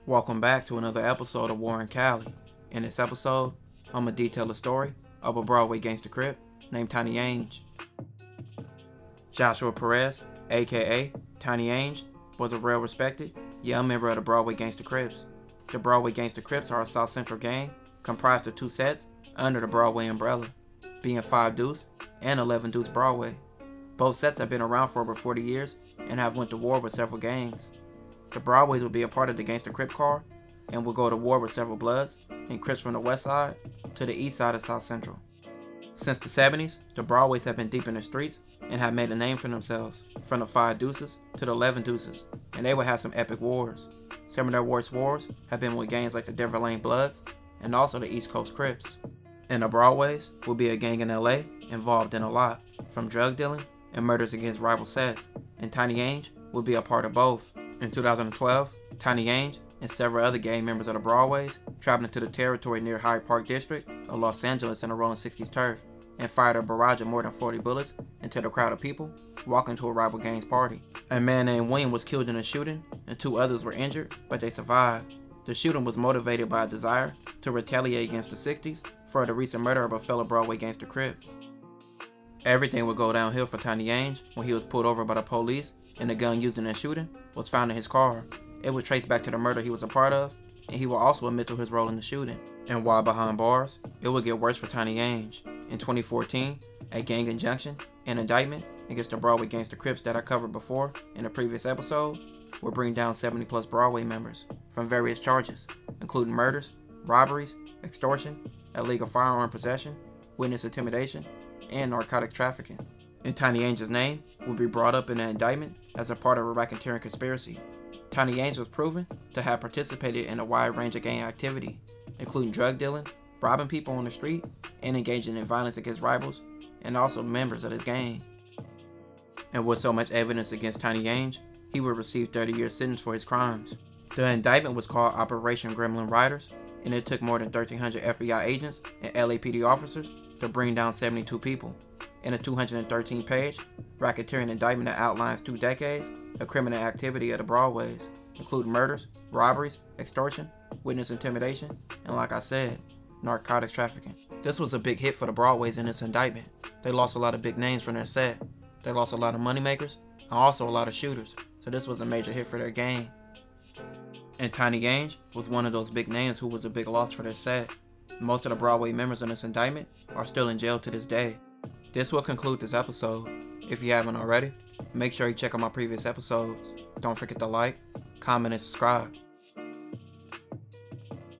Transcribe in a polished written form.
Welcome back to another episode of War in Cali. In this episode, I'm going to detail the story of a Broadway gangster Crip named Tiny Ange. Joshua Perez, aka Tiny Ange, was a well-respected young member of the Broadway Gangster Crips. The Broadway Gangster Crips are a South Central gang comprised of two sets under the Broadway umbrella, being 5 Deuce and 11 Deuce Broadway. Both sets have been around for over 40 years and have went to war with several gangs. The Broadways will be a part of the Gangster Crip car and will go to war with several Bloods and Crips from the west side to the east side of South Central. Since the 70s, the Broadways have been deep in the streets and have made a name for themselves, from the 5 Deuces to the 11 Deuces, and they will have some epic wars. Some of their worst wars have been with gangs like the Denver Lane Bloods and also the East Coast Crips. And the Broadways will be a gang in LA involved in a lot, from drug dealing and murders against rival sets, and Tiny Ange will be a part of both. In 2012, Tiny Ange and several other gang members of the Broadways traveled into the territory near Hyde Park District of Los Angeles in the Rollin 60's turf and fired a barrage of more than 40 bullets into the crowd of people walking to a rival gang's party. A man named William was killed in a shooting and 2 others were injured, but they survived. The shooting was motivated by a desire to retaliate against the 60's for the recent murder of a fellow Broadway gangster Crip. Everything would go downhill for Tiny Ange when he was pulled over by the police and the gun used in the shooting was found in his car. It was traced back to the murder he was a part of, and he will also admit to his role in the shooting. And while behind bars, it would get worse for Tiny Ange. In 2014, a gang injunction and indictment against the Broadway gangster Crips that I covered before in a previous episode will bring down 70 plus Broadway members from various charges, including murders, robberies, extortion, illegal firearm possession, witness intimidation, and narcotic trafficking. And Tiny Ange's name will be brought up in the indictment as a part of a racketeering conspiracy. Tiny Ange was proven to have participated in a wide range of gang activity, including drug dealing, robbing people on the street, and engaging in violence against rivals, and also members of his gang. And with so much evidence against Tiny Ange, he would receive 30-year sentence for his crimes. The indictment was called Operation Gremlin Riders, and it took more than 1,300 FBI agents and LAPD officers to bring down 72 people. In a 213-page racketeering indictment that outlines 2 decades of criminal activity of the Broadways, including murders, robberies, extortion, witness intimidation, and like I said, narcotics trafficking. This was a big hit for the Broadways in this indictment. They lost a lot of big names from their set. They lost a lot of moneymakers and also a lot of shooters, so this was a major hit for their gang. And Tiny Ange was one of those big names who was a big loss for their set. Most of the Broadway members in this indictment are still in jail to this day. This will conclude this episode. If you haven't already, make sure you check out my previous episodes. Don't forget to like, comment, and subscribe.